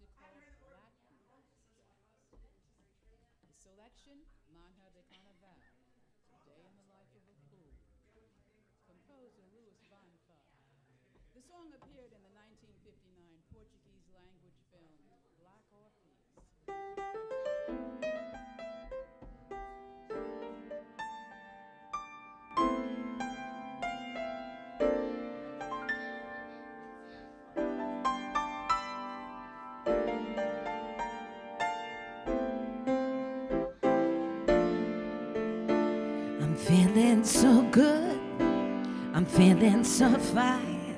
music called Black Blues. The selection, Angelican Priest, Day in the Life of a Fool, composer Louis van Gaal. The song appeared in the 1959 Portuguese language film Black Orpheus. I'm feeling so good, I'm feeling so fine,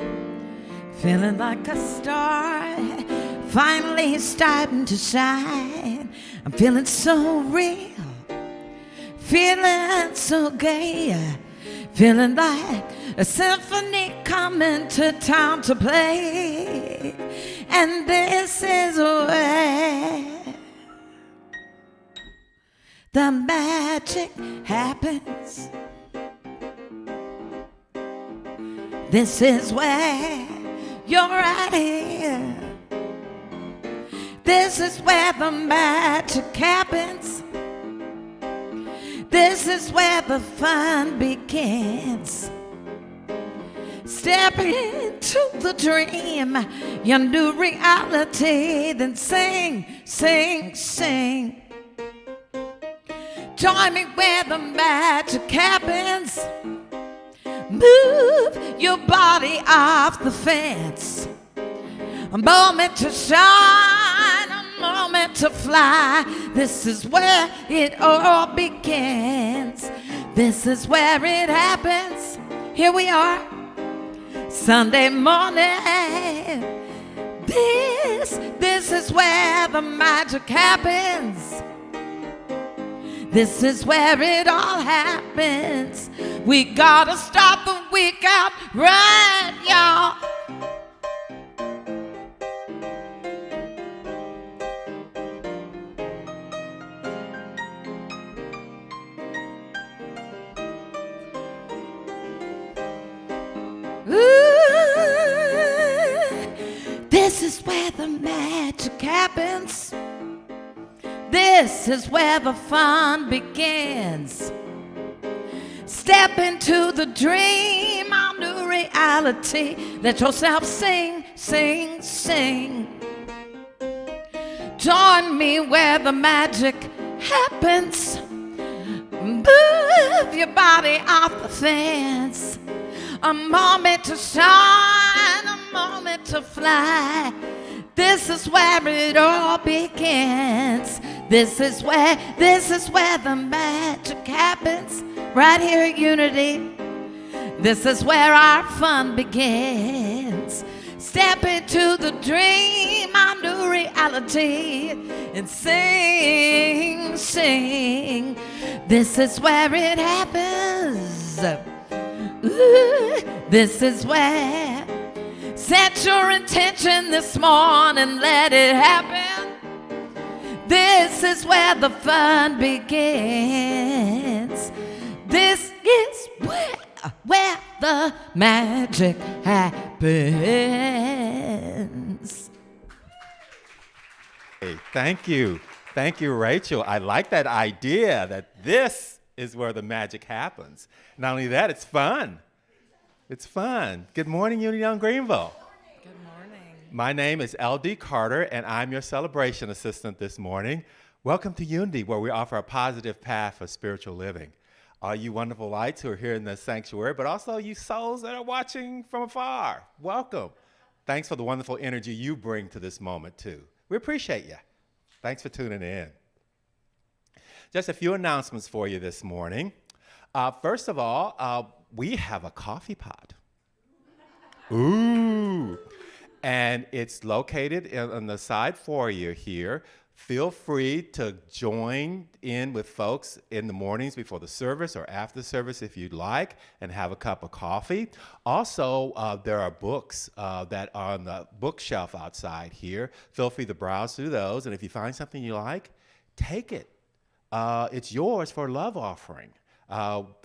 feeling like a star, finally starting to shine. I'm feeling so real, feeling so gay, feeling like a symphony coming to town to play. And this is where the magic happens. This is where you're right here. This is where the magic happens. This is where the fun begins. Step into the dream, your new reality, then sing, sing, sing. Join me where the magic happens. Move your body off the fence. A moment to shine, a moment to fly. This is where it all begins. This is where it happens. Here we are, Sunday morning. This is where the magic happens. This is where it all happens. We gotta start the week out right, y'all. This is where the magic happens. This is where the fun begins. Step into the dream, our new reality. Let yourself sing, sing, sing. Join me where the magic happens. Move your body off the fence. A moment to shine, a moment to fly. This is where it all begins. This is where the magic happens. Right here at Unity. This is where our fun begins. Step into the dream, our new reality, and sing, sing. This is where it happens. Ooh, this is where. Set your intention this morning, let it happen. This is where the fun begins. This is where the magic happens. Hey, thank you. Thank you, Rachel. I like that idea that this is where the magic happens. Not only that, it's fun. It's fun. Good morning, Union Greenville. Good morning. My name is L.D. Carter, and I'm your celebration assistant this morning. Welcome to Unity, where we offer a positive path for spiritual living. All you wonderful lights who are here in the sanctuary, but also you souls that are watching from afar, welcome. Thanks for the wonderful energy you bring to this moment, too. We appreciate you. Thanks for tuning in. Just a few announcements for you this morning. First of all, we have a coffee pot. Ooh. And it's located on the side foyer here. Feel free to join in with folks in the mornings before the service or after the service if you'd like, and have a cup of coffee. Also, there are books that are on the bookshelf outside here. Feel free to browse through those, and if you find something you like, take it. It's yours for a love offering.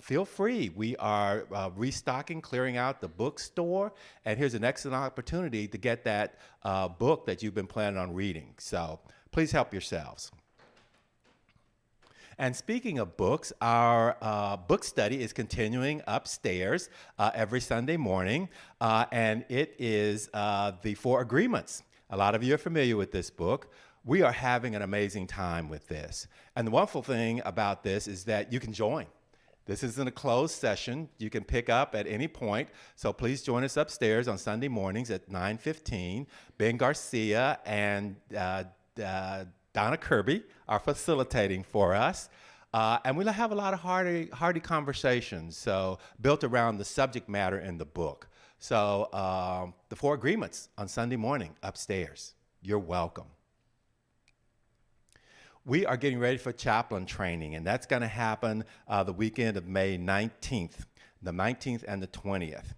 feel free. We are restocking, clearing out the bookstore, and here's an excellent opportunity to get that book that you've been planning on reading. So please help yourselves. And speaking of books, our book study is continuing upstairs every Sunday morning, and it is the Four Agreements. A lot of you are familiar with this book. We are having an amazing time with this. And the wonderful thing about this is that you can join. This isn't a closed session. You can pick up at any point. So please join us upstairs on Sunday mornings at 9:15. Ben Garcia and Donna Kirby are facilitating for us. And we'll have a lot of hearty conversations, so built around the subject matter in the book. So the Four Agreements on Sunday morning upstairs. You're welcome. We are getting ready for chaplain training, and that's going to happen the weekend of May 19th, the 19th and the 20th.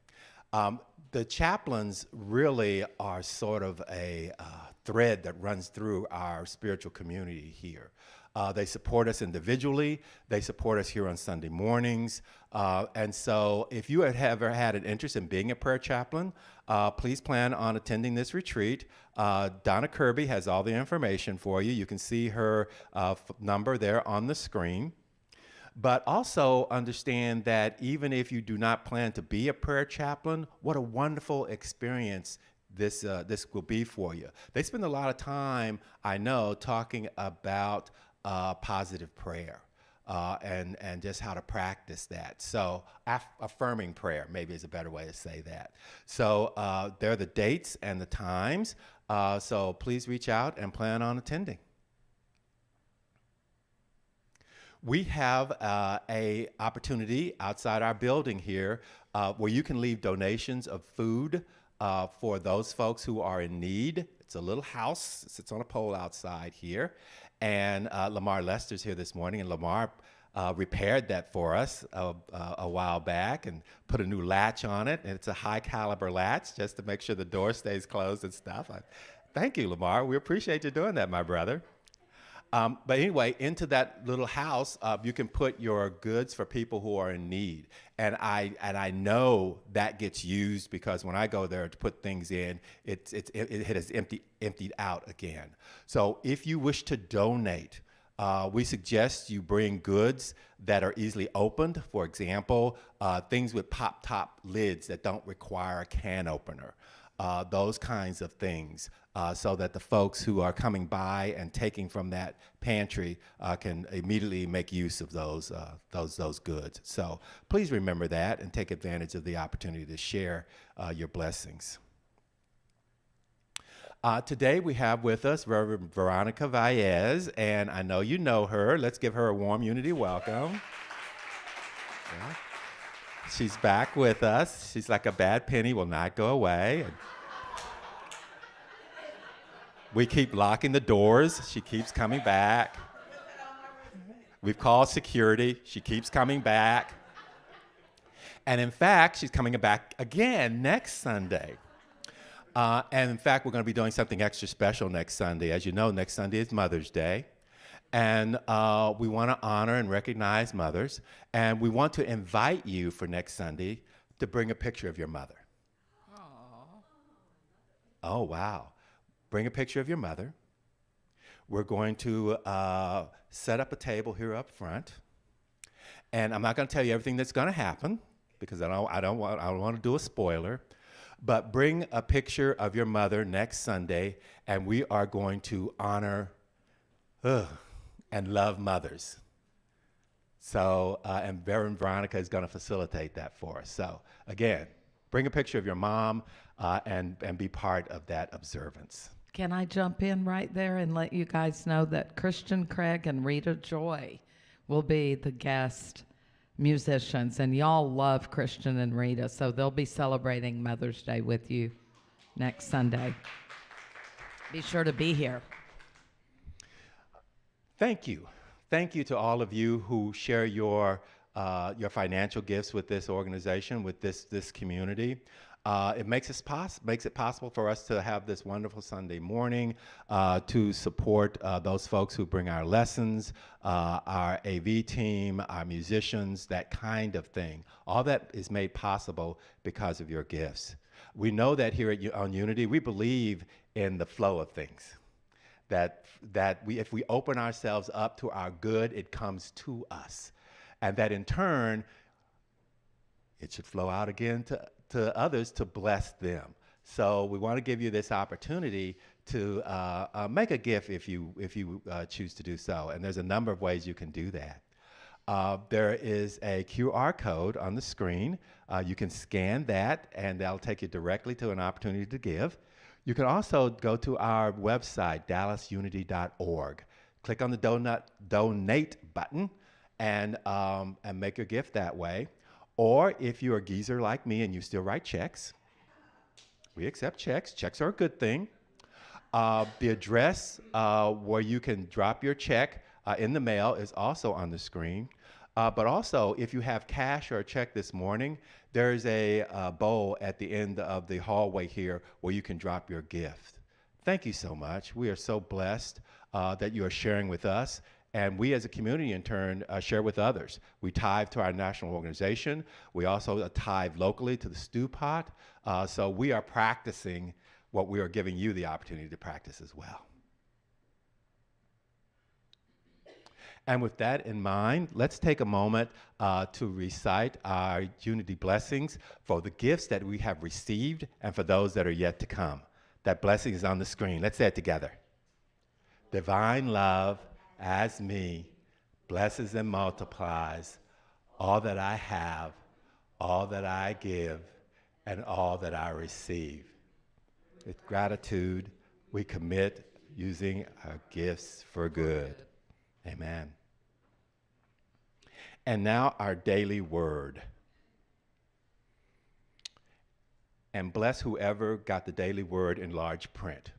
The chaplains really are sort of a thread that runs through our spiritual community here. They support us individually. They support us here on Sunday mornings. And so if you have ever had an interest in being a prayer chaplain, please plan on attending this retreat. Donna Kirby has all the information for you. You can see her number there on the screen. But also understand that even if you do not plan to be a prayer chaplain, what a wonderful experience this will be for you. They spend a lot of time, I know, talking about positive prayer and just how to practice that. So affirming prayer maybe is a better way to say that. So there are the dates and the times. So please reach out and plan on attending. We have a opportunity outside our building here where you can leave donations of food for those folks who are in need. It's a little house. It sits on a pole outside here. And Lamar Lester's here this morning, and Lamar repaired that for us a while back and put a new latch on it. And it's a high caliber latch just to make sure the door stays closed and stuff. Thank you, Lamar. We appreciate you doing that, my brother. But anyway, into that little house, you can put your goods for people who are in need. And I know that gets used because when I go there to put things in, it has emptied out again. So if you wish to donate, we suggest you bring goods that are easily opened. For example, things with pop-top lids that don't require a can opener. Those kinds of things, so that the folks who are coming by and taking from that pantry can immediately make use of those goods. So please remember that and take advantage of the opportunity to share your blessings. Today we have with us Reverend Veronica Valles, and I know you know her. Let's give her a warm Unity welcome. Yeah. She's back with us. She's like a bad penny, will not go away. And we keep locking the doors. She keeps coming back. We've called security. She keeps coming back. And in fact, she's coming back again next Sunday. And in fact, we're going to be doing something extra special next Sunday. As you know, next Sunday is Mother's Day. And we want to honor and recognize mothers. And we want to invite you for next Sunday to bring a picture of your mother. Aww. Oh, wow. Bring a picture of your mother. We're going to set up a table here up front. And I'm not going to tell you everything that's going to happen because I don't want to do a spoiler. But bring a picture of your mother next Sunday, and we are going to honor and love mothers. So, and Veronica is going to facilitate that for us. So, again, bring a picture of your mom and be part of that observance. Can I jump in right there and let you guys know that Christian Craig and Rita Joy will be the guest musicians, and y'all love Christian and Rita, so they'll be celebrating Mother's Day with you next Sunday. Be sure to be here. Thank you. Thank you to all of you who share your financial gifts with this organization, with this community. It makes it possible for us to have this wonderful Sunday morning to support those folks who bring our lessons, our AV team, our musicians, that kind of thing. All that is made possible because of your gifts. We know that here on Unity, we believe in the flow of things. That if we open ourselves up to our good, it comes to us. And that in turn, it should flow out again to others to bless them. So we want to give you this opportunity to make a gift if you choose to do so. And there's a number of ways you can do that. There is a QR code on the screen. You can scan that, and that'll take you directly to an opportunity to give. You can also go to our website, dallasunity.org. Click on the donate button and make your gift that way. Or if you're a geezer like me and you still write checks, we accept checks. Checks are a good thing. The address where you can drop your check in the mail is also on the screen. But also, if you have cash or a check this morning, there's a bowl at the end of the hallway here where you can drop your gift. Thank you so much. We are so blessed that you are sharing with us. And we as a community, in turn, share with others. We tithe to our national organization. We also tithe locally to the stew pot. So we are practicing what we are giving you the opportunity to practice as well. And with that in mind, let's take a moment to recite our Unity blessings for the gifts that we have received and for those that are yet to come. That blessing is on the screen. Let's say it together. Divine love as me blesses and multiplies all that I have, all that I give, and all that I receive. With gratitude, we commit using our gifts for good. Amen. And now our daily word. And bless whoever got the daily word in large print.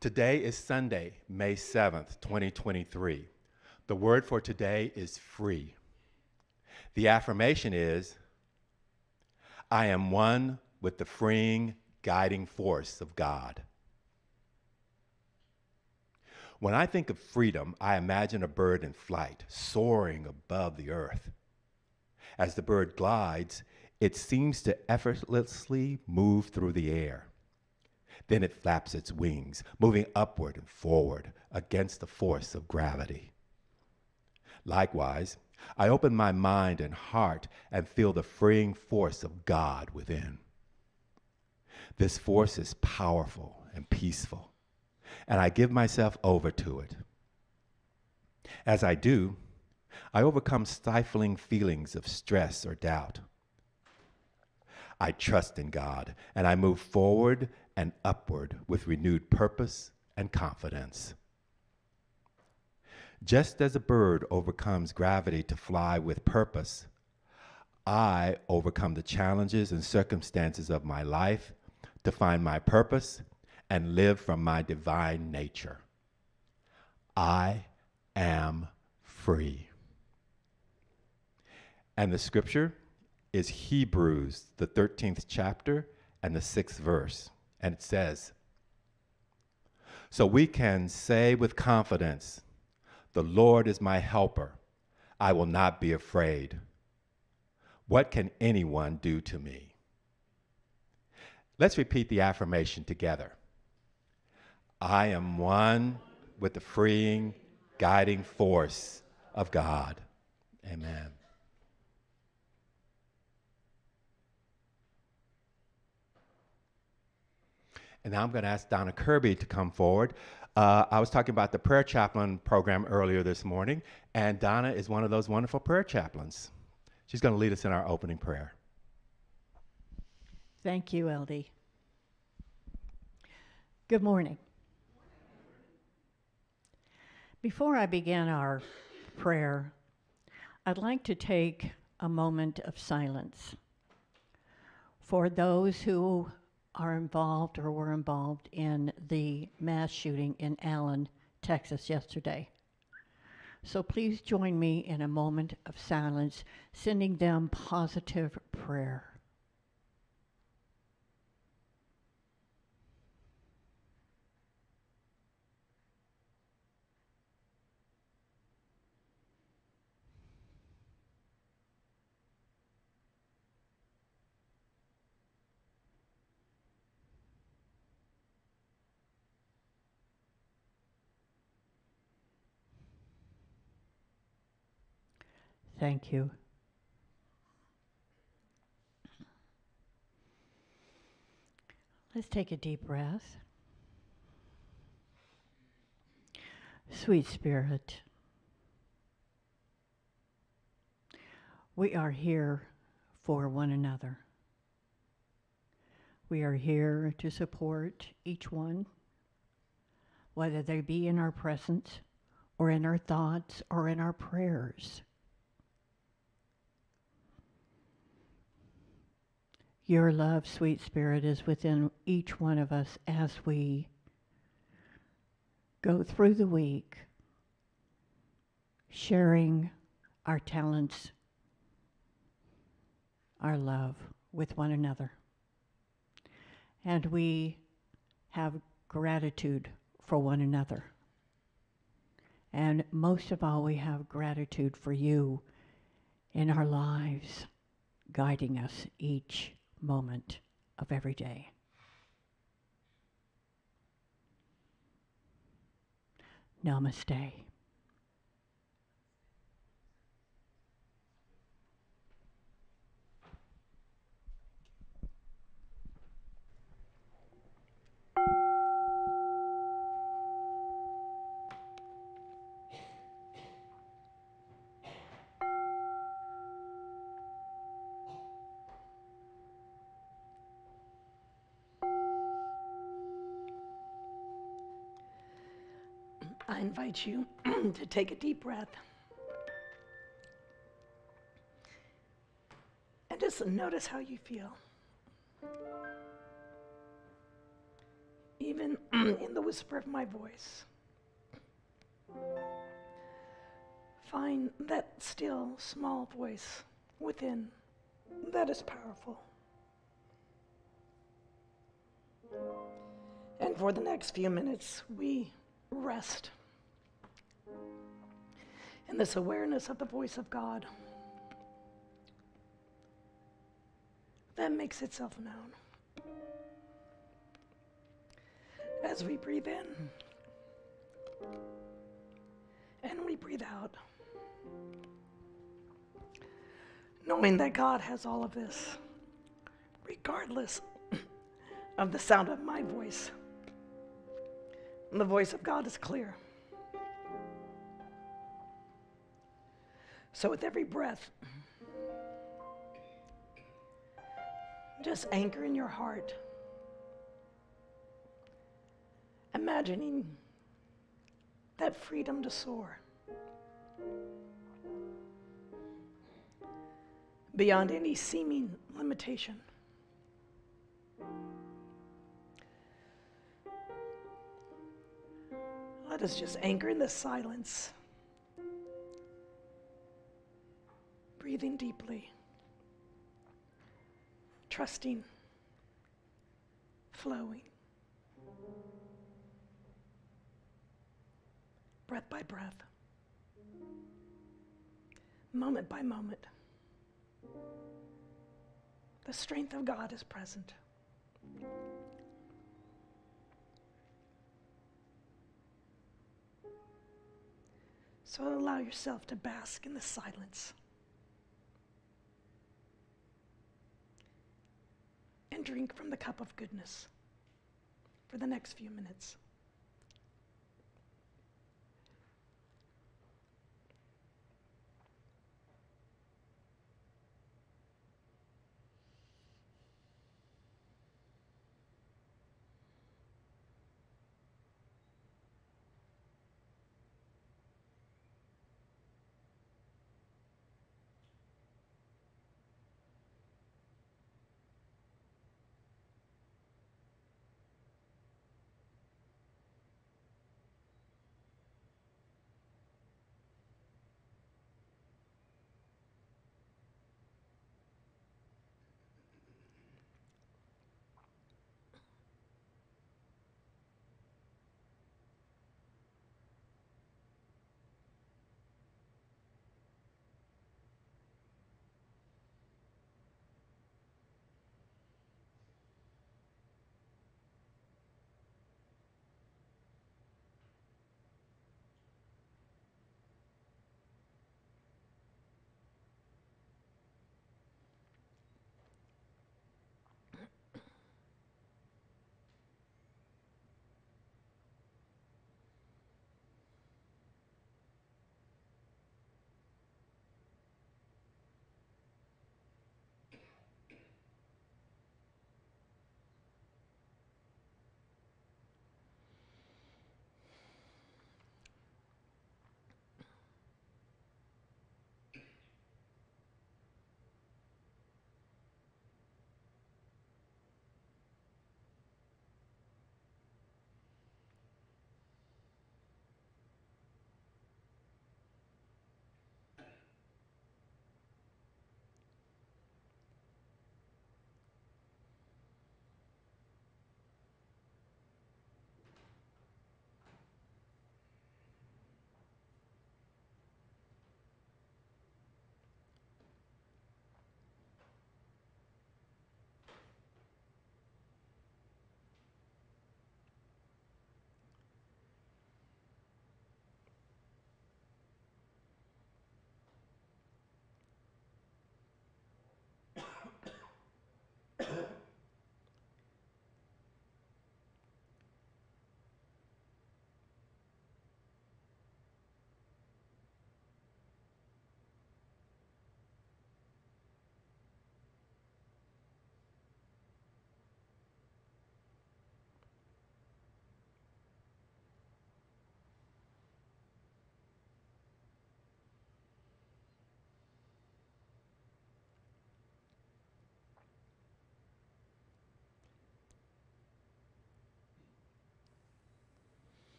Today is Sunday, May 7th, 2023. The word for today is free. The affirmation is, I am one with the freeing, guiding force of God. When I think of freedom, I imagine a bird in flight, soaring above the earth. As the bird glides, it seems to effortlessly move through the air. Then it flaps its wings, moving upward and forward against the force of gravity. Likewise, I open my mind and heart and feel the freeing force of God within. This force is powerful and peaceful, and I give myself over to it. As I do, I overcome stifling feelings of stress or doubt. I trust in God, and I move forward and upward with renewed purpose and confidence. Just as a bird overcomes gravity to fly with purpose, I overcome the challenges and circumstances of my life to find my purpose and live from my divine nature. I am free. And the scripture is Hebrews, the 13th chapter and the 6th verse. And it says, so we can say with confidence, the Lord is my helper. I will not be afraid. What can anyone do to me? Let's repeat the affirmation together. I am one with the freeing, guiding force of God. Amen. And now I'm going to ask Donna Kirby to come forward. I was talking about the prayer chaplain program earlier this morning, and Donna is one of those wonderful prayer chaplains. She's going to lead us in our opening prayer. Thank you, LD. Good morning. Before I begin our prayer, I'd like to take a moment of silence for those who are involved or were involved in the mass shooting in Allen, Texas yesterday. So please join me in a moment of silence, sending them positive prayer. Thank you. Let's take a deep breath. Sweet Spirit, we are here for one another. We are here to support each one, whether they be in our presence or in our thoughts or in our prayers. Your love, sweet Spirit, is within each one of us as we go through the week, sharing our talents, our love with one another. And we have gratitude for one another. And most of all, we have gratitude for you in our lives, guiding us each moment of every day. Namaste. I invite you to take a deep breath and just notice how you feel. Even in the whisper of my voice, find that still, small voice within that is powerful. And for the next few minutes, we rest in this awareness of the voice of God that makes itself known. As we breathe in and we breathe out, knowing that God has all of this, regardless of the sound of my voice. And the voice of God is clear. So with every breath, just anchor in your heart, imagining that freedom to soar beyond any seeming limitation. Let us just anchor in the silence, breathing deeply, trusting, flowing, breath by breath, moment by moment. The strength of God is present. So allow yourself to bask in the silence and drink from the cup of goodness for the next few minutes.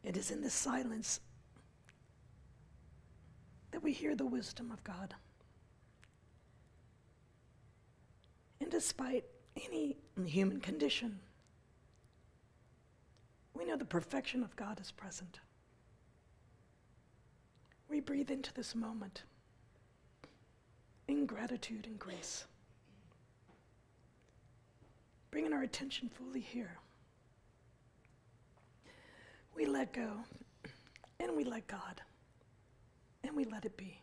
It is in this silence that we hear the wisdom of God. And despite any human condition, we know the perfection of God is present. We breathe into this moment in gratitude and grace, bringing our attention fully here. We let go, and we let God, and we let it be.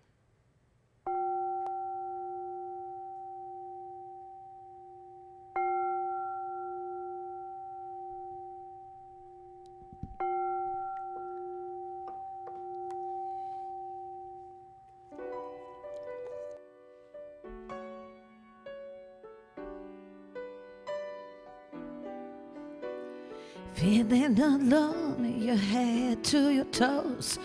Feeling alone, your head to your toes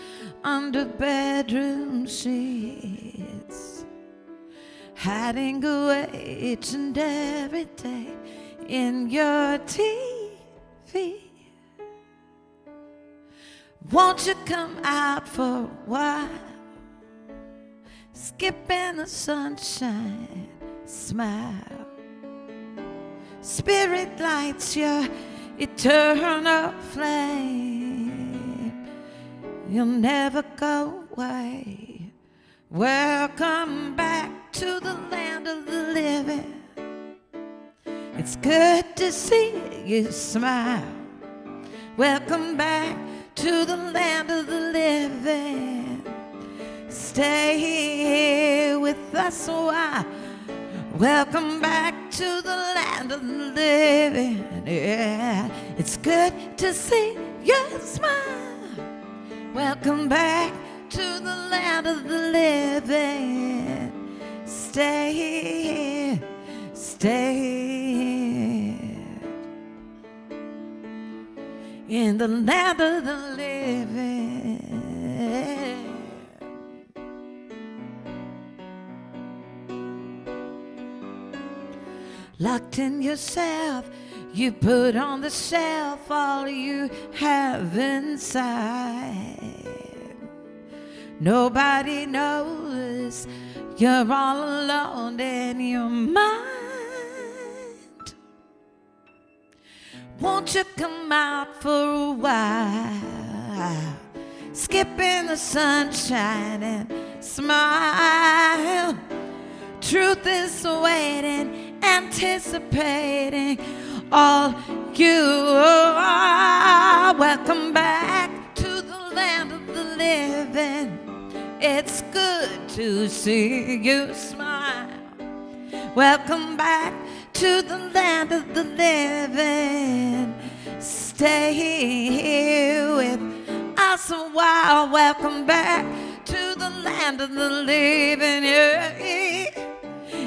under bedroom sheets, hiding away each and every day in your TV. Won't you come out for a while, skipping the sunshine, smile. Spirit lights your eternal flame, you'll never go away. Welcome back to the land of the living. It's good to see you smile. Welcome back to the land of the living. Stay here with us a while. Welcome back to the land of the living. Yeah, it's good to see you smile. Welcome back to the land of the living. Stay here, stay here in the land of the living. Locked in yourself, you put on the shelf all you have inside. Nobody knows you're all alone in your mind. Won't you come out for a while, skipping the sunshine and smile. Truth is waiting, anticipating all you are. Welcome back to the land of the living. It's good to see you smile. Welcome back to the land of the living. Stay here with us a while. Welcome back to the land of the living. Yeah.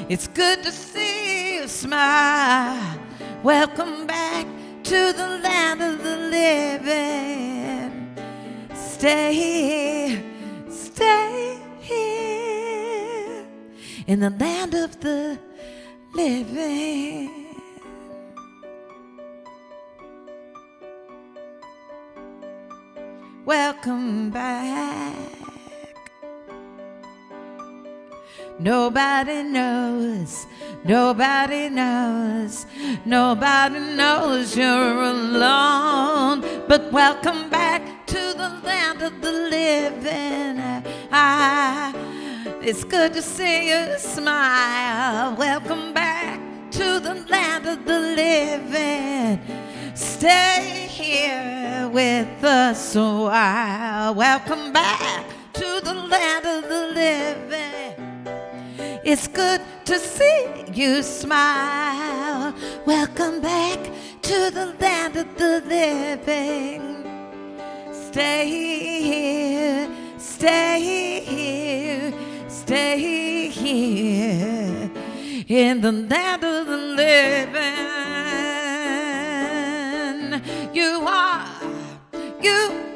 It's good to see you smile. Welcome back to the land of the living. Stay here in the land of the living. Welcome back. Nobody knows, nobody knows, nobody knows you're alone. But welcome back to the land of the living. It's good to see you smile. Welcome back to the land of the living. Stay here with us a while. Welcome back to the land of the living. It's good to see you smile. Welcome back to the land of the living. Stay here, stay here, stay here in the land of the living. You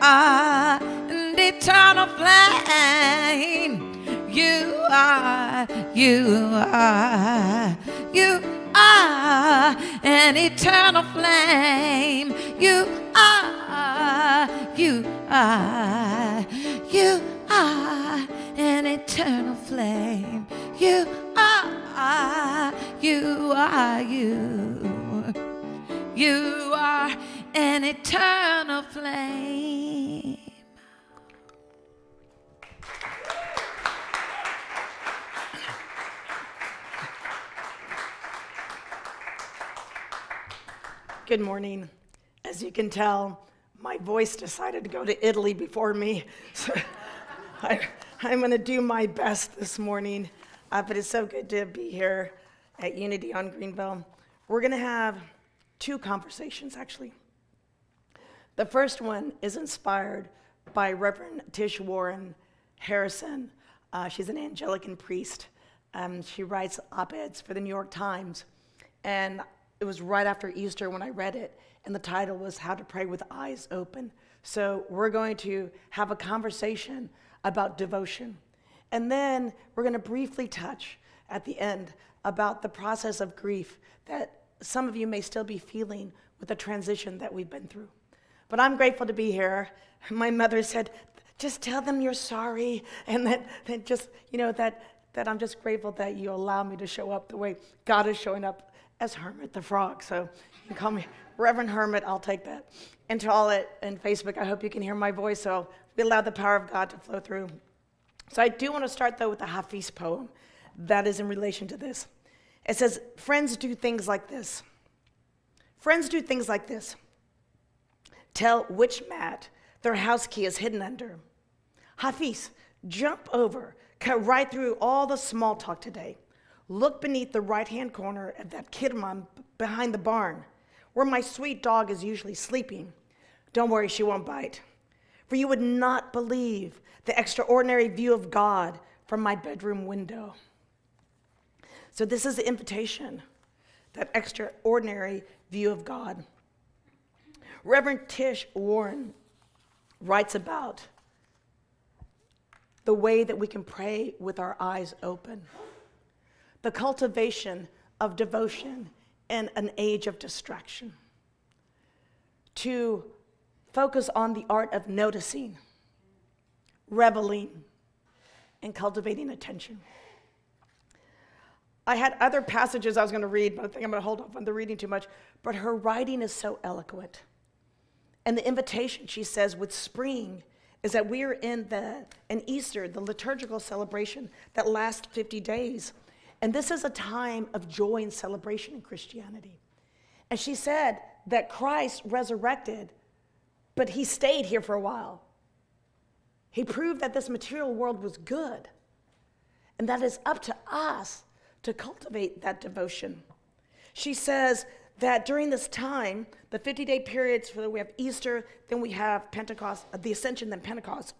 are an eternal flame. You are an eternal flame. You are You are an eternal flame. You are, you are you. You are an eternal flame. Good morning. As you can tell, my voice decided to go to Italy before me. So I'm going to do my best this morning. But it's so good to be here at Unity on Greenville. We're going to have two conversations, actually. The first one is inspired by Reverend Tish Warren Harrison. She's an Angelican Priest. She writes op-eds for the New York Times. And it was right after Easter when I read it, and the title was How to Pray with Eyes Open. So we're going to have a conversation about devotion. And then we're going to briefly touch at the end about the process of grief that some of you may still be feeling with the transition that we've been through. But I'm grateful to be here. My mother said, just tell them you're sorry, and that I'm just grateful that you allow me to show up the way God is showing up as Hermit the Frog. So you can call me Reverend Hermit, I'll take that. And to all in Facebook, I hope you can hear my voice, so we allow the power of God to flow through. So I do want to start, though, with the Hafiz poem that is in relation to this. It says, friends do things like this. Friends do things like this. Tell which mat their house key is hidden under. Hafiz, jump over, cut right through all the small talk today. Look beneath the right-hand corner of that kidman behind the barn, where my sweet dog is usually sleeping. Don't worry, she won't bite. For you would not believe the extraordinary view of God from my bedroom window. So this is the invitation, that extraordinary view of God. Reverend Tish Warren writes about the way that we can pray with our eyes open. The cultivation of devotion in an age of distraction. To focus on the art of noticing, reveling, and cultivating attention. I had other passages I was going to read, but I think I'm going to hold off on the reading too much. But her writing is so eloquent. And the invitation, she says, with spring is that we are in Easter, the liturgical celebration that lasts 50 days. And this is a time of joy and celebration in Christianity. And she said that Christ resurrected, but he stayed here for a while. He proved that this material world was good. And that is up to us to cultivate that devotion. She says that during this time, the 50-day periods, where we have Easter, then we have Pentecost, the Ascension, then Pentecost.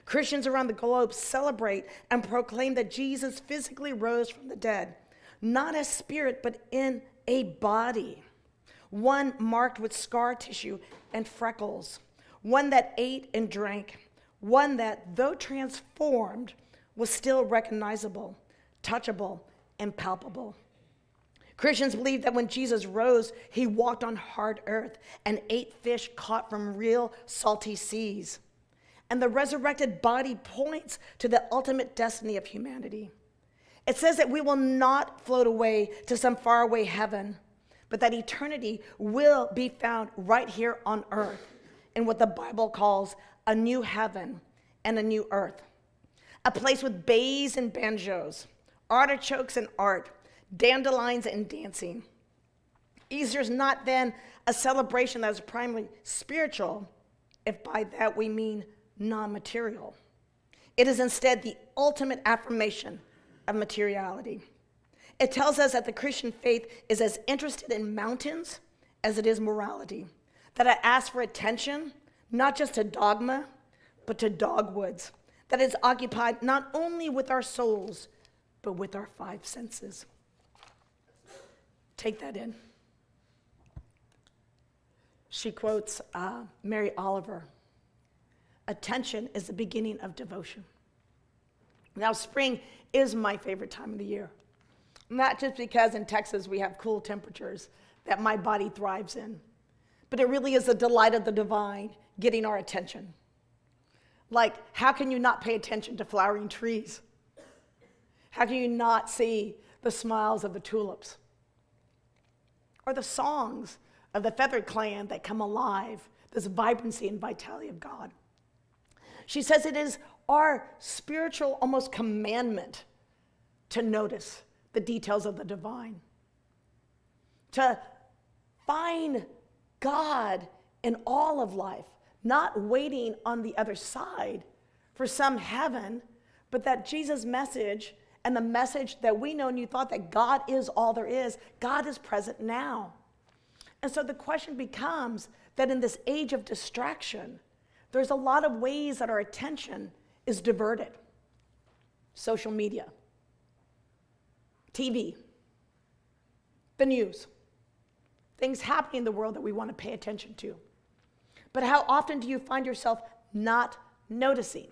Christians around the globe celebrate and proclaim that Jesus physically rose from the dead, not as spirit, but in a body, one marked with scar tissue and freckles, one that ate and drank, one that, though transformed, was still recognizable, touchable, and palpable. Christians believe that when Jesus rose, he walked on hard earth and ate fish caught from real salty seas. And the resurrected body points to the ultimate destiny of humanity. It says that we will not float away to some faraway heaven, but that eternity will be found right here on earth in what the Bible calls a new heaven and a new earth. A place with bays and banjos, artichokes and art, dandelions and dancing. Easter is not then a celebration that is primarily spiritual, if by that we mean non-material. It is instead the ultimate affirmation of materiality. It tells us that the Christian faith is as interested in mountains as it is morality, that it asks for attention, not just to dogma, but to dogwoods, that is occupied not only with our souls, but with our five senses. Take that in. She quotes Mary Oliver. Attention is the beginning of devotion. Now, spring is my favorite time of the year. Not just because in Texas we have cool temperatures that my body thrives in, but it really is the delight of the divine getting our attention. Like, how can you not pay attention to flowering trees? How can you not see the smiles of the tulips? Or the songs of the feathered clan that come alive, this vibrancy and vitality of God. She says it is our spiritual almost commandment to notice the details of the divine, to find God in all of life, not waiting on the other side for some heaven, but that Jesus' message and the message that we know and you thought that God is all there is, God is present now. And so the question becomes that in this age of distraction, there's a lot of ways that our attention is diverted. Social media, TV, the news, things happening in the world that we want to pay attention to. But how often do you find yourself not noticing?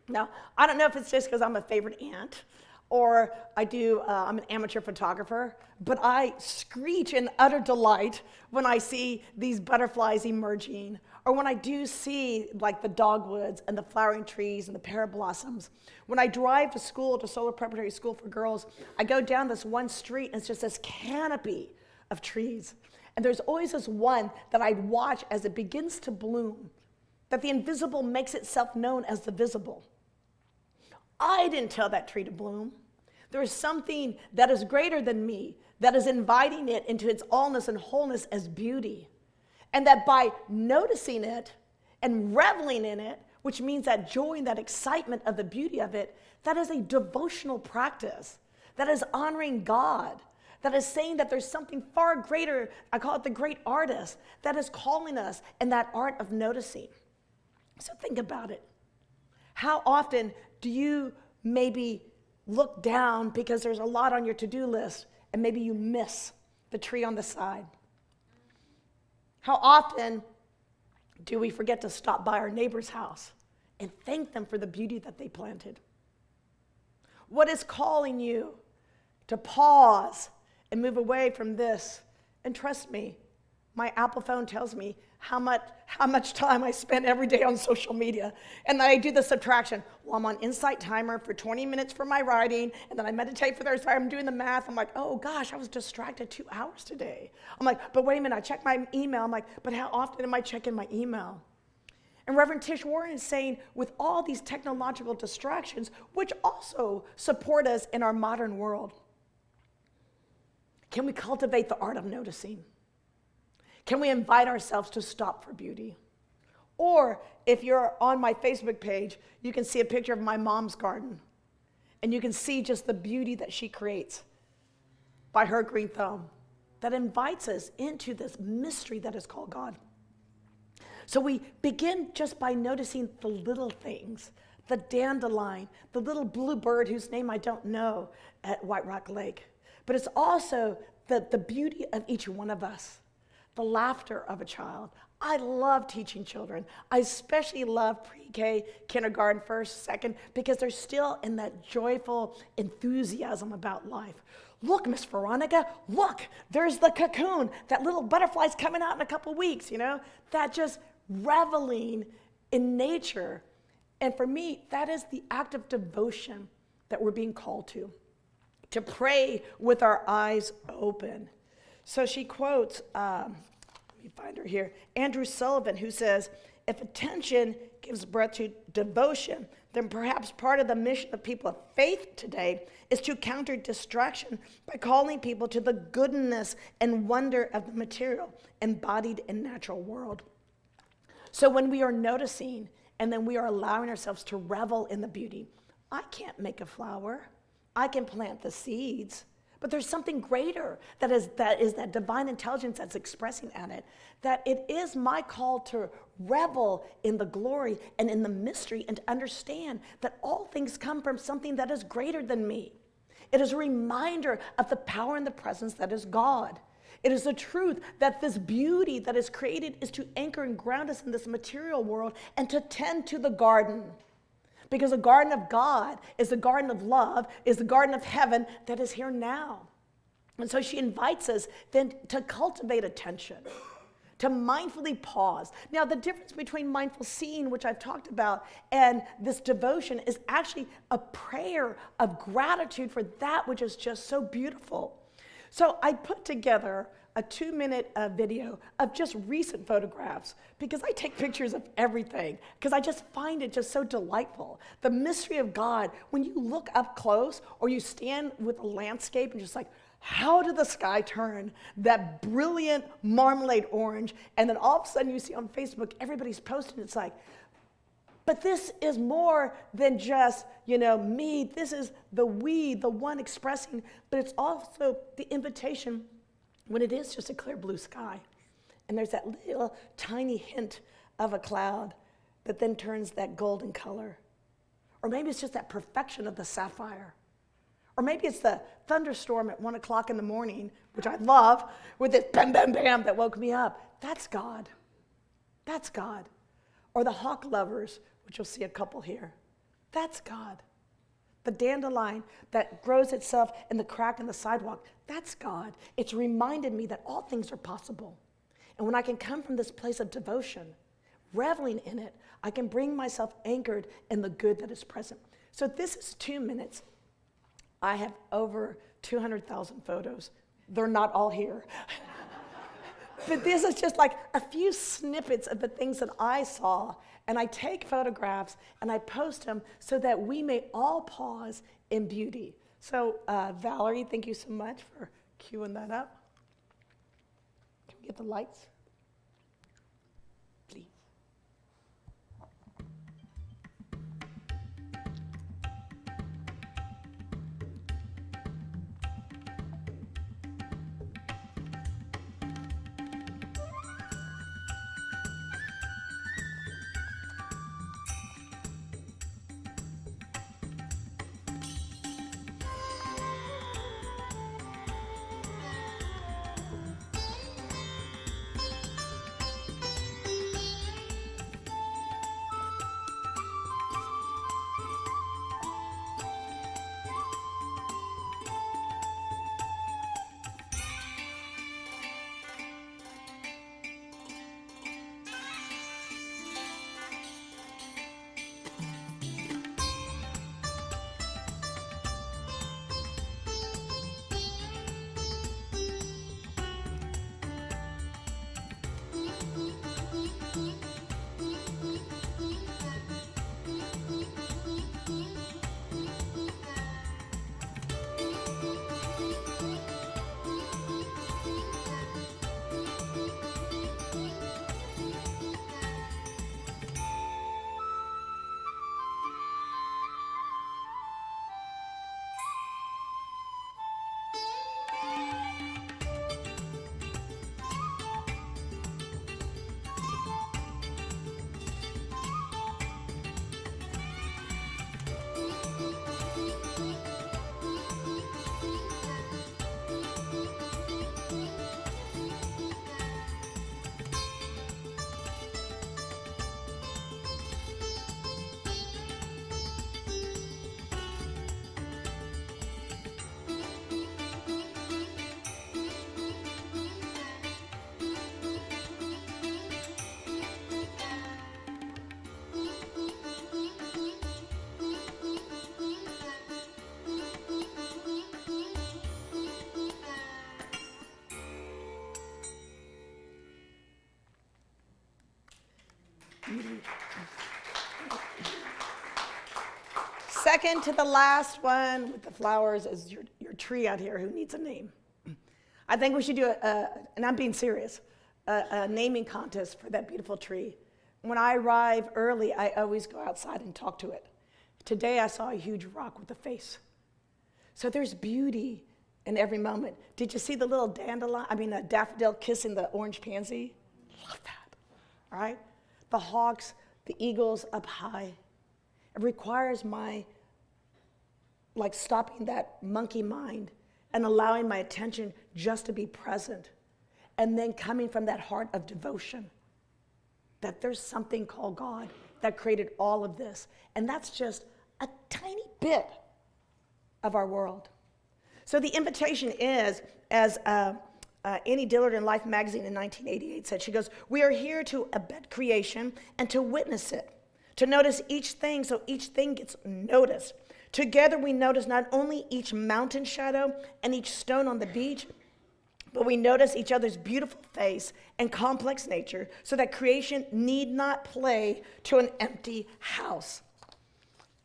Now, I don't know if it's just because I'm a favorite aunt, or I'm an amateur photographer, but I screech in utter delight when I see these butterflies emerging, or when I do see like the dogwoods and the flowering trees and the pear blossoms. When I drive to school, to Solar Preparatory School for Girls, I go down this one street and it's just this canopy of trees. And there's always this one that I'd watch as it begins to bloom, that the invisible makes itself known as the visible. I didn't tell that tree to bloom. There is something that is greater than me, that is inviting it into its allness and wholeness as beauty. And that by noticing it and reveling in it, which means that joy and that excitement of the beauty of it, that is a devotional practice, that is honoring God, that is saying that there's something far greater, I call it the great artist, that is calling us in that art of noticing. So think about it. How often do you maybe look down because there's a lot on your to-do list and maybe you miss the tree on the side? How often do we forget to stop by our neighbor's house and thank them for the beauty that they planted? What is calling you to pause and move away from this? And trust me, my Apple phone tells me how much time I spend every day on social media. And then I do the subtraction. Well, I'm on Insight Timer for 20 minutes for my writing, and then I meditate for 30 minutes. I'm doing the math. I'm like, oh gosh, I was distracted 2 hours today. I'm like, but wait a minute, I checked my email. I'm like, but how often am I checking my email? And Reverend Tish Warren is saying, with all these technological distractions, which also support us in our modern world, can we cultivate the art of noticing? Can we invite ourselves to stop for beauty? Or if you're on my Facebook page, you can see a picture of my mom's garden. And you can see just the beauty that she creates by her green thumb that invites us into this mystery that is called God. So we begin just by noticing the little things, the dandelion, the little blue bird whose name I don't know at White Rock Lake. But it's also the beauty of each one of us, the laughter of a child. I love teaching children. I especially love pre-K, kindergarten, first, second, because they're still in that joyful enthusiasm about life. Look, Miss Veronica, look, there's the cocoon. That little butterfly's coming out in a couple weeks, that just reveling in nature. And for me, that is the act of devotion that we're being called to pray with our eyes open. So she quotes, let me find her here, Andrew Sullivan, who says, if attention gives breath to devotion, then perhaps part of the mission of people of faith today is to counter distraction by calling people to the goodness and wonder of the material embodied in natural world. So when we are noticing and then we are allowing ourselves to revel in the beauty, I can't make a flower. I can plant the seeds. But there's something greater that is that divine intelligence that's expressing at it, that it is my call to revel in the glory and in the mystery and to understand that all things come from something that is greater than me. It is a reminder of the power and the presence that is God. It is the truth that this beauty that is created is to anchor and ground us in this material world and to tend to the garden. Because the garden of God is the garden of love, is the garden of heaven that is here now. And so she invites us then to cultivate attention, to mindfully pause. Now, the difference between mindful seeing, which I've talked about, and this devotion is actually a prayer of gratitude for that which is just so beautiful. So I put together a 2-minute video of just recent photographs because I take pictures of everything because I just find it just so delightful. The mystery of God, when you look up close or you stand with a landscape and just like, how did the sky turn that brilliant marmalade orange? And then all of a sudden you see on Facebook, everybody's posting, it's like, but this is more than just, me. This is the we, the one expressing, but it's also the invitation when it is just a clear blue sky. And there's that little tiny hint of a cloud that then turns that golden color. Or maybe it's just that perfection of the sapphire. Or maybe it's the thunderstorm at 1 o'clock in the morning, which I love, with this bam, bam, bam that woke me up. That's God. That's God. Or the hawk lovers, which you'll see a couple here. That's God. The dandelion that grows itself in the crack in the sidewalk, that's God. It's reminded me that all things are possible. And when I can come from this place of devotion, reveling in it, I can bring myself anchored in the good that is present. So this is 2 minutes. I have over 200,000 photos. They're not all here. But this is just like a few snippets of the things that I saw. And I take photographs and I post them so that we may all pause in beauty. So Valerie, thank you so much for queuing that up. Can we get the lights? Please. Second to the last one with the flowers is your tree out here who needs a name. I think we should do and I'm being serious, a naming contest for that beautiful tree. When I arrive early, I always go outside and talk to it. Today I saw a huge rock with a face. So there's beauty in every moment. Did you see the little daffodil kissing the orange pansy? Love that, all right? The hawks, the eagles up high. It requires my, stopping that monkey mind and allowing my attention just to be present. And then coming from that heart of devotion, that there's something called God that created all of this. And that's just a tiny bit of our world. So the invitation is, as Annie Dillard in Life magazine in 1988 said, she goes, "We are here to abet creation and to witness it, to notice each thing so each thing gets noticed. Together we notice not only each mountain shadow and each stone on the beach, but we notice each other's beautiful face and complex nature so that creation need not play to an empty house."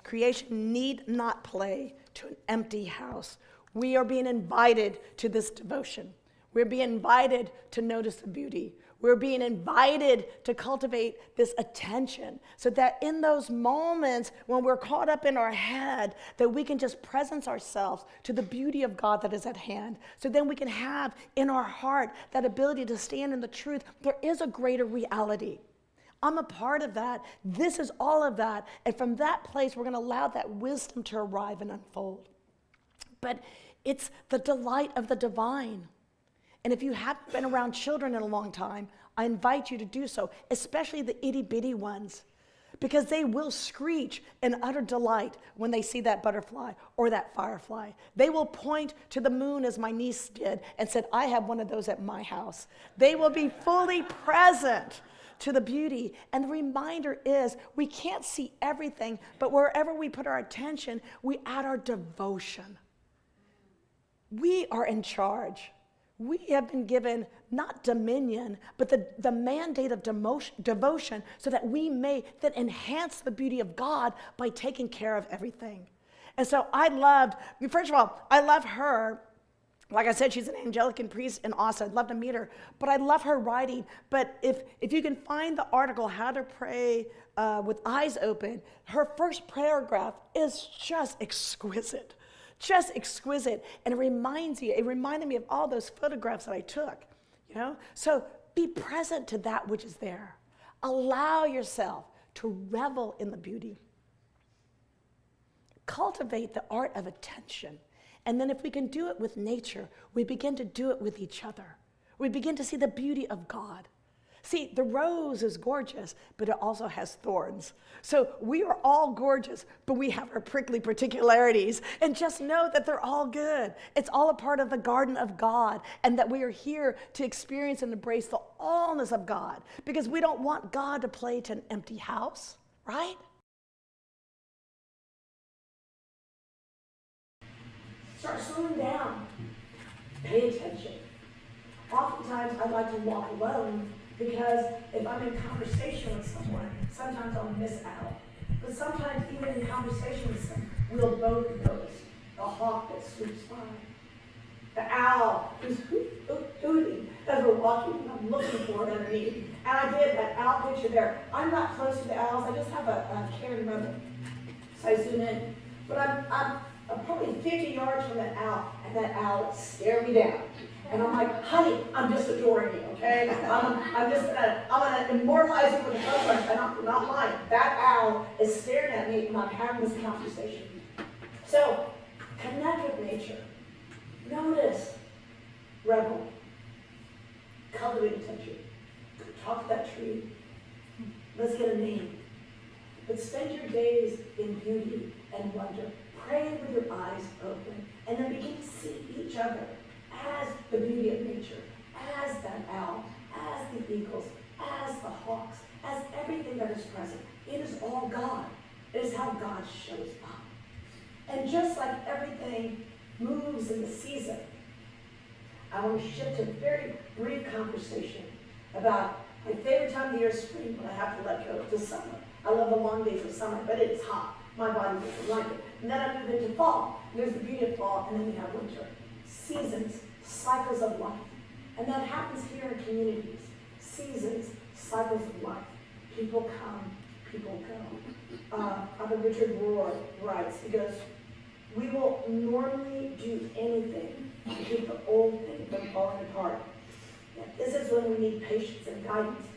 Creation need not play to an empty house. We are being invited to this devotion. We're being invited to notice the beauty. We're being invited to cultivate this attention so that in those moments when we're caught up in our head, that we can just presence ourselves to the beauty of God that is at hand. So then we can have in our heart that ability to stand in the truth. There is a greater reality. I'm a part of that. This is all of that. And from that place, we're going to allow that wisdom to arrive and unfold. But it's the delight of the divine. And if you haven't been around children in a long time, I invite you to do so, especially the itty-bitty ones, because they will screech in utter delight when they see that butterfly or that firefly. They will point to the moon as my niece did and said, "I have one of those at my house." They will be fully present to the beauty. And the reminder is we can't see everything, but wherever we put our attention, we add our devotion. We are in charge. We have been given not dominion, but the mandate of devotion so that we may then enhance the beauty of God by taking care of everything. And so first of all, I love her. Like I said, she's an Angelican Priest in Austin. I'd love to meet her, but I love her writing. But if you can find the article, How to Pray with Eyes Open, her first paragraph is just exquisite. Just exquisite. And it reminded me of all those photographs that I took, you know? So be present to that which is there. Allow yourself to revel in the beauty. Cultivate the art of attention. And then if we can do it with nature, we begin to do it with each other. We begin to see the beauty of God. See, the rose is gorgeous, but it also has thorns. So we are all gorgeous, but we have our prickly particularities. And just know that they're all good. It's all a part of the garden of God, and that we are here to experience and embrace the allness of God, because we don't want God to play to an empty house, right? Start slowing down. Pay attention. Oftentimes, I like to walk alone, because if I'm in conversation with someone, sometimes I'll miss out. But sometimes, even in conversation with someone, we'll both notice the hawk that swoops by, the owl who's hooting as we're walking, and I'm looking for it underneath. And I did that owl picture there. I'm not close to the owls. I just have a Canon moment, so I zoom in. But I'm probably 50 yards from that owl, and that owl stared me down. And I'm like, "Honey, I'm just adoring you, okay? I'm gonna immortalize you with a photograph," and I'm not lying. That owl is staring at me, and I'm having this conversation. So, connect with nature. Notice, revel, cultivate attention. Talk to that tree. Let's get a name. But spend your days in beauty and wonder. Pray with your eyes open, and then begin to see each other as the beauty of nature, as that owl, as the eagles, as the hawks, as everything that is present. It is all God. It is how God shows up. And just like everything moves in the season, I want to shift to a very brief conversation about my favorite time of the year is spring, when I have to let go to summer. I love the long days of summer, but it's hot. My body doesn't like it. And then I move into fall. There's the beauty of fall, and then we have winter. Seasons, cycles of life. And that happens here in communities. Seasons, cycles of life. People come, people go. Father Richard Rohr writes, he goes, "We will normally do anything to keep the old thing from falling apart. Yet this is when we need patience and guidance,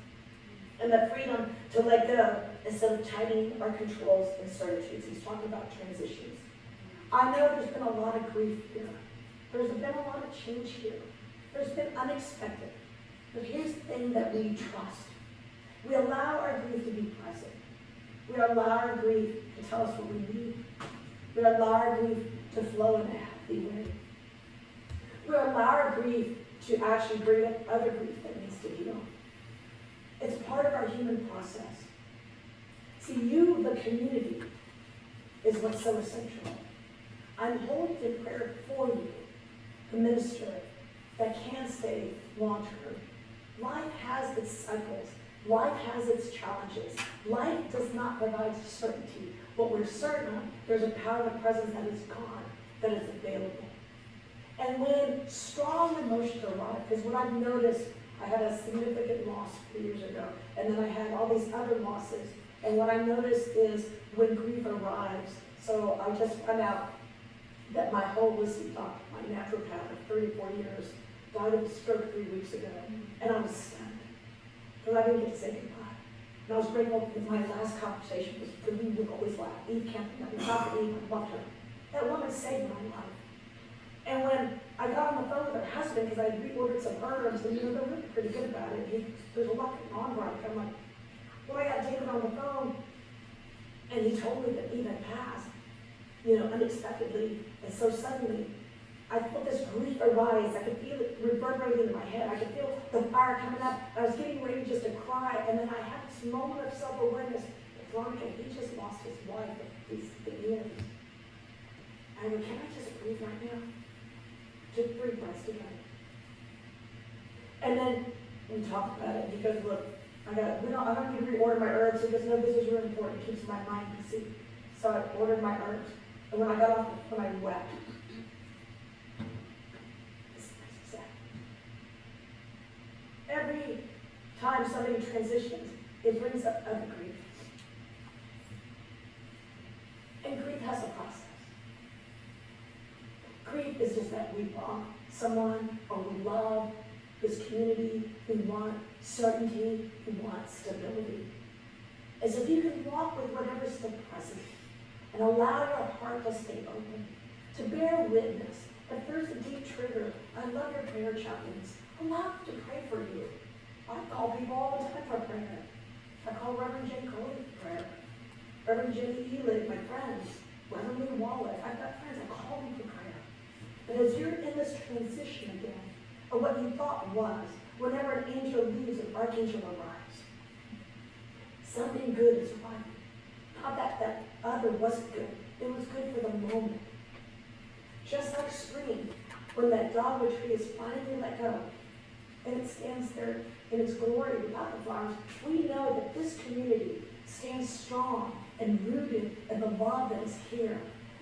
and the freedom to let go instead of tightening our controls and certitudes." He's talking about transitions. I know there's been a lot of grief here. There's been a lot of change here. There's been unexpected. But here's the thing that we trust. We allow our grief to be present. We allow our grief to tell us what we need. We allow our grief to flow in a healthy way. We allow our grief to actually bring up other grief that needs to heal. It's part of our human process. See, you, the community, is what's so essential. I'm holding in prayer for you, the minister, that can stay long-term. Life has its cycles. Life has its challenges. Life does not provide certainty. What we're certain of, there's a power and presence that is gone, that is available. And when strong emotions arrive, because what I've noticed, I had a significant loss 3 years ago, and then I had all these other losses. And what I noticed is when grief arrives, so I just found out that my holistic doctor, my naturopath of 34 years, died of a stroke 3 weeks ago. And I was stunned, because I didn't get to say goodbye. And I was grateful because my last conversation was, because we would always laugh. Eve Campbell, we talked to Eve, I loved her. That woman saved my life. And when I got on the phone with her husband, because I had reordered some herbs, and they're really pretty good about it. There's a lot going on right. I'm like, well, I got David on the phone, and he told me that Eve had passed, unexpectedly. And so suddenly, I felt this grief arise. I could feel it reverberating in my head. I could feel the fire coming up. I was getting ready just to cry, and then I had this moment of self-awareness. Veronica, he just lost his wife at the end. I go, can I just breathe right now? Just 3 breaths together. And then we talked about it. He goes, look, I don't need to reorder my herbs. He goes, no, this is really important. It keeps my mind busy. So I ordered my herbs. And when I got off the phone, I wept. Every time somebody transitions, it brings up other grief. And grief has a process. Grief is just that we want someone, or we love this community, we want certainty, we want stability. As if you can walk with whatever's still present and allow your heart to stay open, to bear witness. If there's a deep trigger, I love your prayer chaplains. Allow them to pray for you. I call people all the time for prayer. I call Reverend Jane Coley for prayer. Reverend Jenny Elig, my friends. Reverend Lee Wallace. I've got friends, I call them for prayer. But as you're in this transition again, or what you thought was, whenever an angel leaves, an archangel arrives. Something good is arriving. Not that other wasn't good. It was good for the moment. Just like spring, when that dogwood tree is finally let go, and it stands there in its glory without the flowers, we know that this community stands strong and rooted in the love that is here.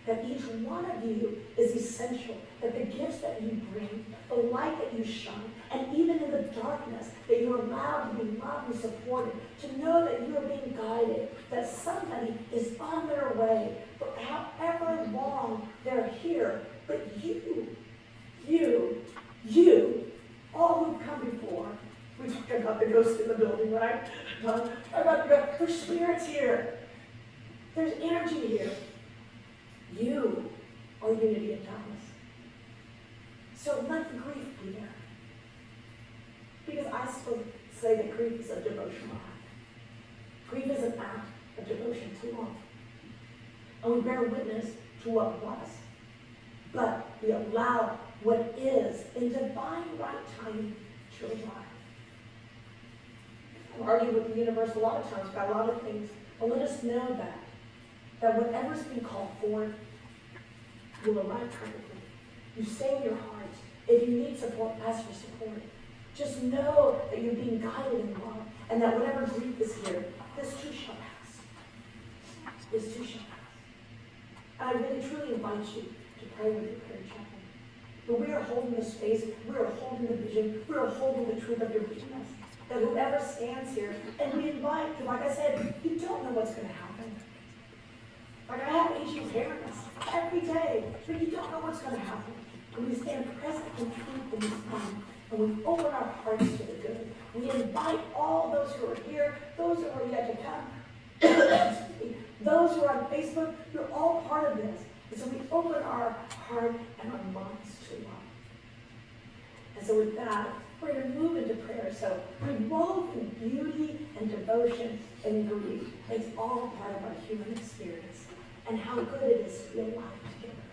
That each one of you is essential, that the gifts that you bring, the light that you shine, and even in the darkness, that you're allowed to be loved and supported, to know that you are being guided, that somebody is on their way, for however long they're here, but you, all who've come before, we talked about the ghost in the building, right? There's spirits here. There's energy here. You are unity of darkness. So let the grief be there. Because I still say that grief is a devotional act. Grief is an act of devotion to love. And we bear witness to what was. But we allow what is in divine right timing to arrive. I've argued with the universe a lot of times about a lot of things, but let us know that whatever's being called forth will arrive perfectly. You stay in your heart. If you need support, ask for support. Just know that you're being guided in love, and that whatever grief is here, this too shall pass. This too shall pass. And I really truly invite you to pray with your prayer chaplain. But we are holding the space, we are holding the vision, we are holding the truth of your business. That whoever stands here, and we invite, like I said, you don't know what's going to happen. Like I have angels hearing us every day, but you don't know what's going to happen. And we stand present and truth in this moment, and we open our hearts to the good. We invite all those who are here, those who are yet to come, those who are on Facebook, you're all part of this. And so we open our heart and our minds to love. And so with that, we're going to move into prayer. So we walk in beauty and devotion and grief. It's all part of our human experience. And how good it is to be alive together.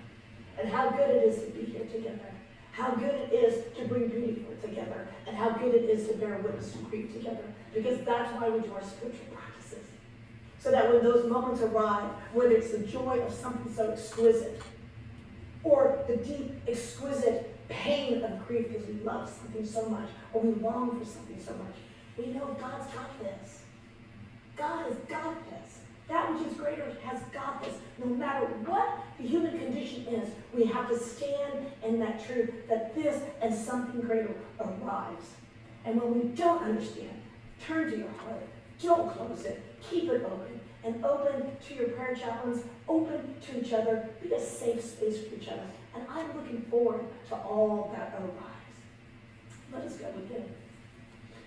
And how good it is to be here together. how good it is to bring beauty together, and how good it is to bear witness to grief together, because that's why we do our spiritual practices. So that when those moments arrive, whether it's the joy of something so exquisite, or the deep, exquisite pain of grief because we love something so much, or we long for something so much, we know God's got this. God has got this. That which is greater has got this. No matter what the human condition is, we have to stand in that truth that this and something greater arrives. And when we don't understand, turn to your heart. Don't close it. Keep it open. And open to your prayer chaplains. Open to each other. Be a safe space for each other. And I'm looking forward to all that arrives. Let us go with Him.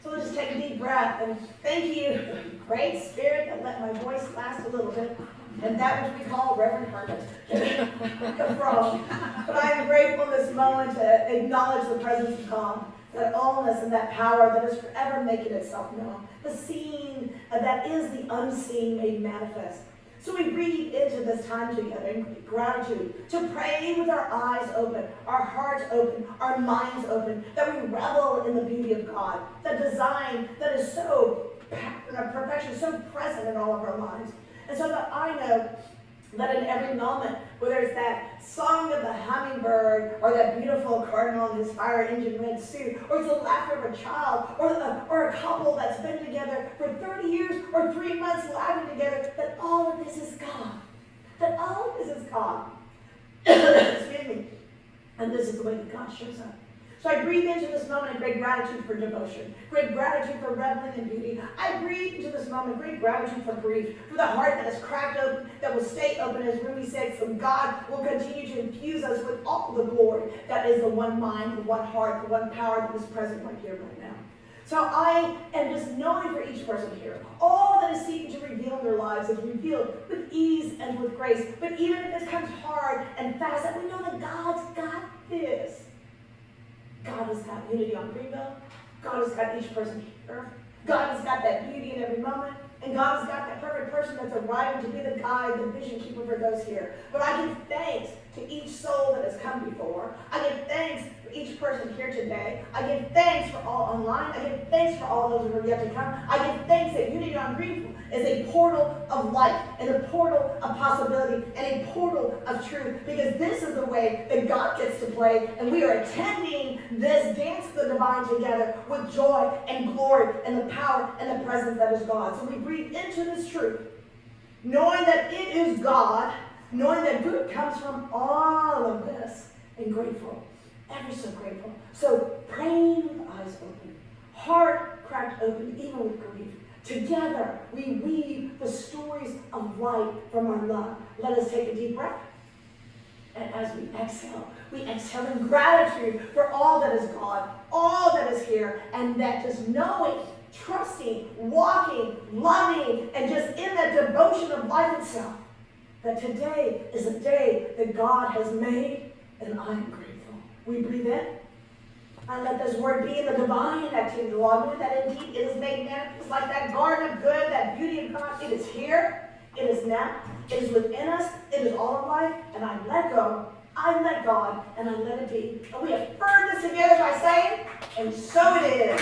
So let's just take a deep breath and thank you, great Spirit, that let my voice last a little bit, and that which we call Reverend Hermit, like a frog. But I am grateful in this moment to acknowledge the presence of God, that allness and that power that is forever making itself known, the seen that is the unseen made manifest. So we breathe into this time together in gratitude, to pray with our eyes open, our hearts open, our minds open, that we revel in the beauty of God, the design that is so perfection, so present in all of our lives. And so that I know that in every moment, whether it's that song of the hummingbird, or that beautiful cardinal in his fire engine red suit, or it's the laughter of a child, or a couple that's been together for 30 years or 3 months laughing together, that all of this is God. That all of this is God. Excuse me. And this is the way that God shows up. So I breathe into this moment in great gratitude for devotion, great gratitude for reveling in beauty. I breathe into this moment great gratitude for grief, for the heart that is cracked open, that will stay open, as Rumi said, so God will continue to infuse us with all the glory that is the one mind, the one heart, the one power that is present right here, right now. So I am just knowing for each person here, all that is seeking to reveal in their lives is revealed with ease and with grace. But even if it comes hard and fast, that we know that God's got this. God has got unity on Greenville. God has got each person here. God has got that beauty in every moment. And God has got that perfect person that's arriving to be the guide, the vision keeper for those here. But I give thanks to each soul that has come before. I give thanks for each person here today. I give thanks for all online. I give thanks for all those who are yet to come. I give thanks that Unity on Greenville is a portal of light, and a portal of possibility, and a portal of truth, because this is the way that God gets to play, and we are attending this dance of the divine together with joy and glory and the power and the presence that is God. So we breathe into this truth, knowing that it is God, knowing that good comes from all of this, and grateful, ever so grateful. So praying with eyes open, heart cracked open, even with grief. Together, we weave the stories of light from our love. Let us take a deep breath. And as we exhale in gratitude for all that is God, all that is here, and that just knowing, trusting, walking, loving, and just in that devotion of life itself, that today is a day that God has made, and I'm grateful. We breathe in. And let this word be in the divine activity, Lord, that indeed it is made manifest like that garden of good, that beauty of God. It is here, it is now, it is within us, it is all of life, and I let go, I let God, and I let it be. And we affirm this together by saying, and so it is.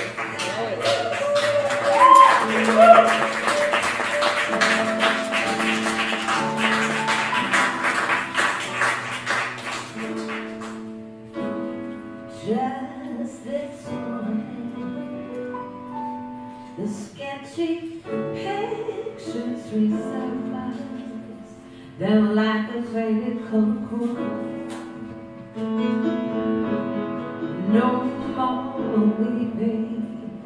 Just this morning, the sketchy pictures resurface. They're like a faded cocoa. No more weeping.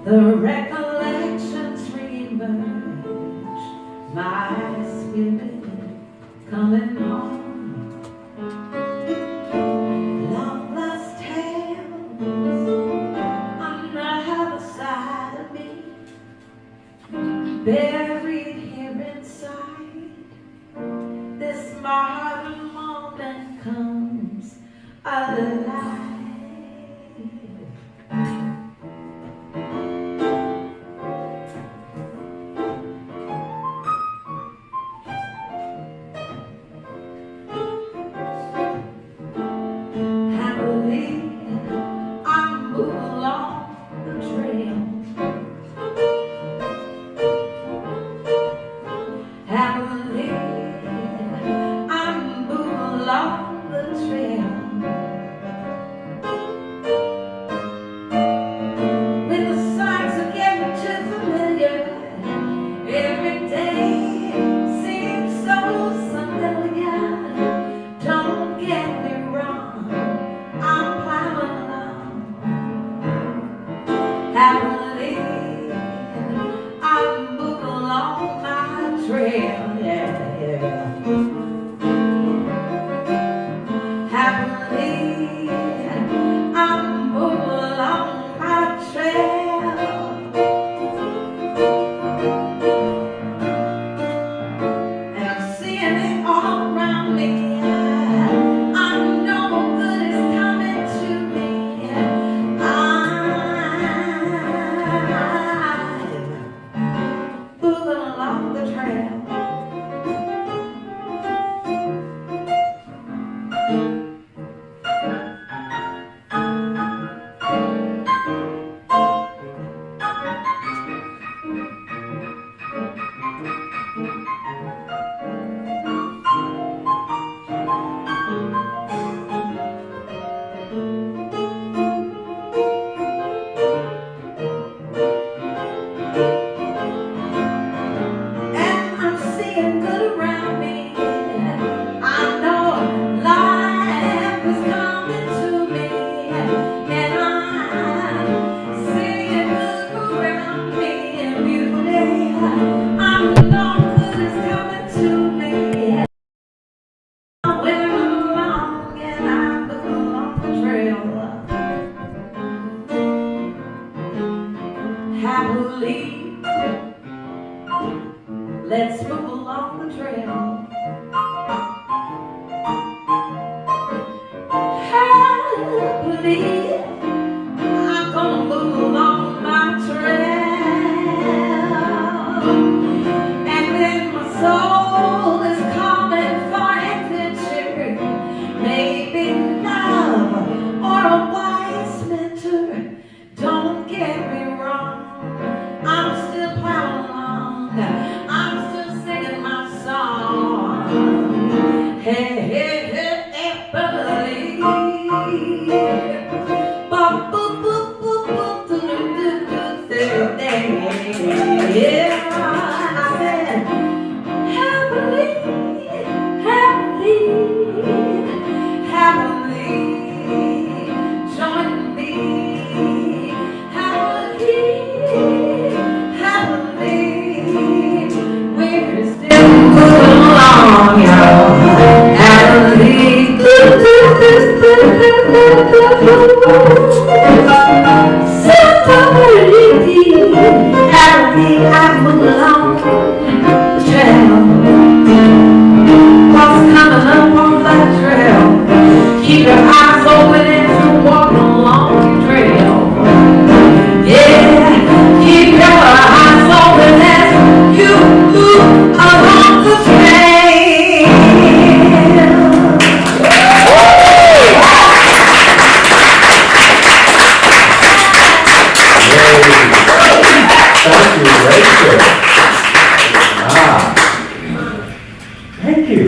The recollections reemerge. My spirit coming home. Buried here inside, this modern moment comes alive. Let's move along the trail. Happily, I'm gonna move along my trail. And then my soul is calling for adventure. Maybe love or a wise mentor. Don't get me wrong, I'm still plowing along. I'm still singing my song. Hey, hey, hey, hey, buddy. Ba, boop, boop, boop, boop, doo, doo, doo, doo, doo, doo. Yeah, I said, happily, happily, happily, join me, happily, happily, we're still moving along, y'all, happily, happily, I move along the trail. What's coming up on that trail? Keep your eyes open as you walk along the trail. Yeah, keep your eyes open as you move along the trail. Thank you, Rachel. Thank you.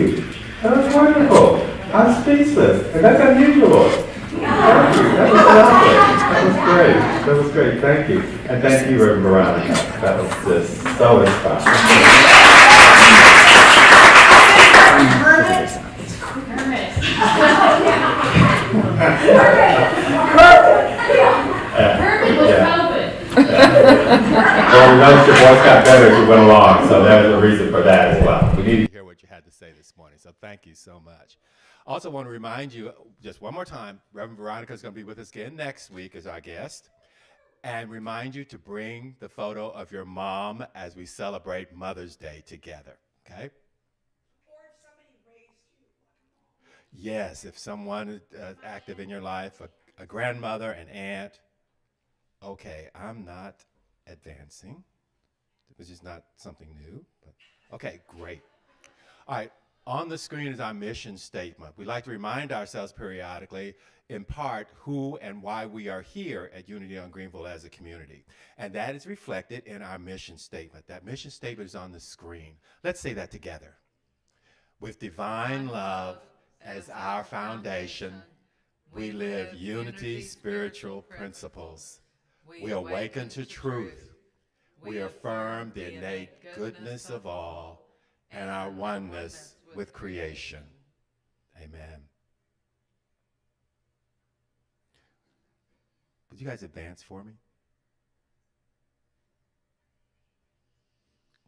That was wonderful. I'm speechless, and that's unusual. Thank you. That was lovely. That was great. That was great. Thank you. And thank you, Reverend Veronica. That was just so inspiring. Hermit was COVID. Well, we noticed your voice got better as you went along, so there's a reason for that as well. We need to hear what you had to say this morning, so thank you so much. Also want to remind you, just one more time, Reverend Veronica is going to be with us again next week as our guest, and remind you to bring the photo of your mom as we celebrate Mother's Day together, okay? Or if somebody raised you. Yes, if someone active in your life, a grandmother, an aunt. Okay, I'm not advancing, which is not something new, but okay, great. All right, on the screen is our mission statement. We like to remind ourselves periodically, in part, who and why we are here at Unity on Greenville as a community. And that is reflected in our mission statement. That mission statement is on the screen. Let's say that together. With divine love as our foundation, we live unity spiritual principles. We awaken to truth. We affirm the innate goodness of all and our oneness with creation. Amen. Would you guys advance for me?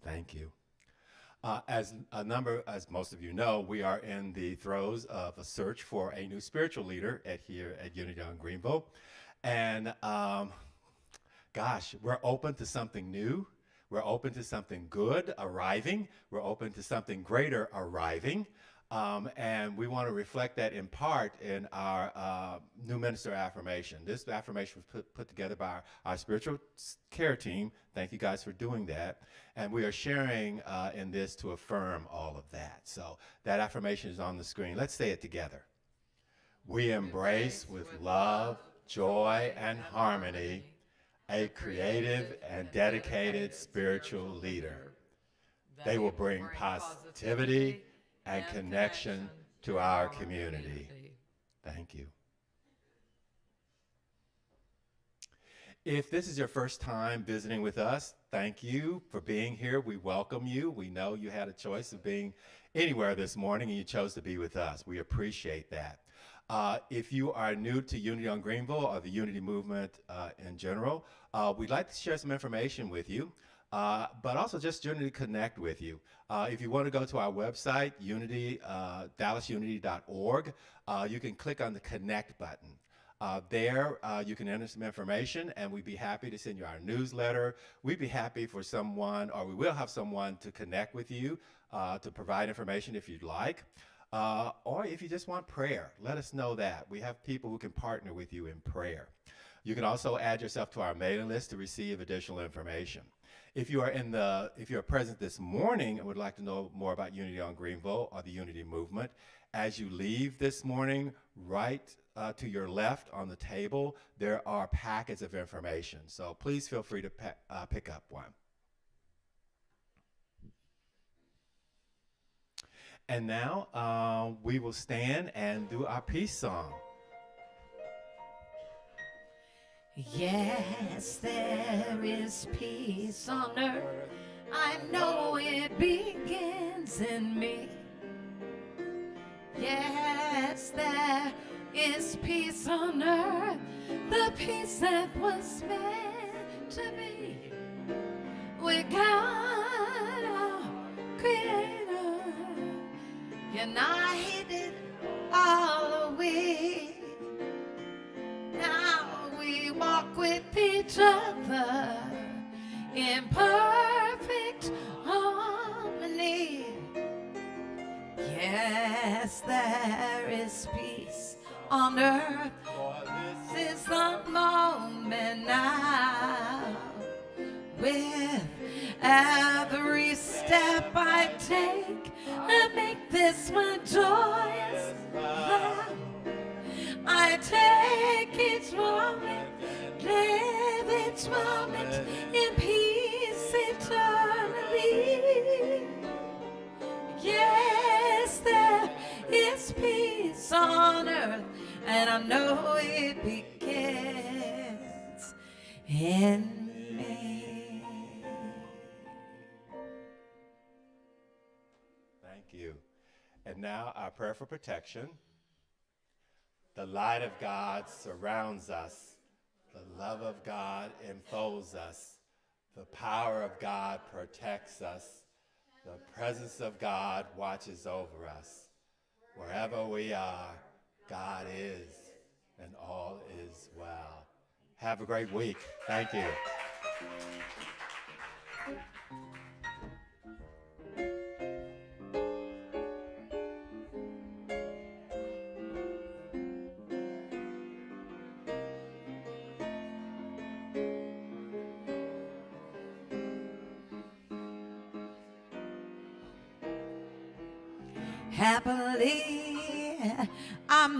Thank you. As most of you know, we are in the throes of a search for a new spiritual leader here at Unity on Greenville. And gosh, we're open to something new. We're open to something good arriving. We're open to something greater arriving. And we want to reflect that in part in our new minister affirmation. This affirmation was put together by our spiritual care team. Thank you guys for doing that. And we are sharing in this to affirm all of that. So that affirmation is on the screen. Let's say it together. We embrace with love, joy, and harmony a creative and dedicated spiritual leader. They will bring positivity and connection to our community. Thank you. If this is your first time visiting with us, thank you for being here. We welcome you. We know you had a choice of being anywhere this morning and you chose to be with us. We appreciate that. If you are new to Unity on Greenville or the Unity movement in general, we'd like to share some information with you, but also just generally connect with you. If you want to go to our website, dallasunity.org, you can click on the Connect button. There, you can enter some information, and we'd be happy to send you our newsletter. We'd be happy for someone, or we will have someone to connect with you to provide information if you'd like. Or if you just want prayer, let us know that. We have people who can partner with you in prayer. You can also add yourself to our mailing list to receive additional information. If you are present this morning and would like to know more about Unity on Greenville or the Unity Movement, as you leave this morning, right to your left on the table, there are packets of information. So please feel free to pick up one. And now we will stand and do our peace song. Yes, there is peace on earth. I know it begins in me. Yes, there is peace on earth, the peace that was meant to be. With God, our Creator, united all away. Now we walk with each other in perfect harmony. Yes, there is peace on earth. This is the moment now. With every step I take, I make this my joyous vow. I take each moment, live each moment in peace eternally. Yes, there is peace on earth, and I know it begins in me. Thank you. And now our prayer for protection. The light of God surrounds us. The love of God enfolds us. The power of God protects us. The presence of God watches over us. Wherever we are, God is, and all is well. Have a great week. Thank you. Happily, I'm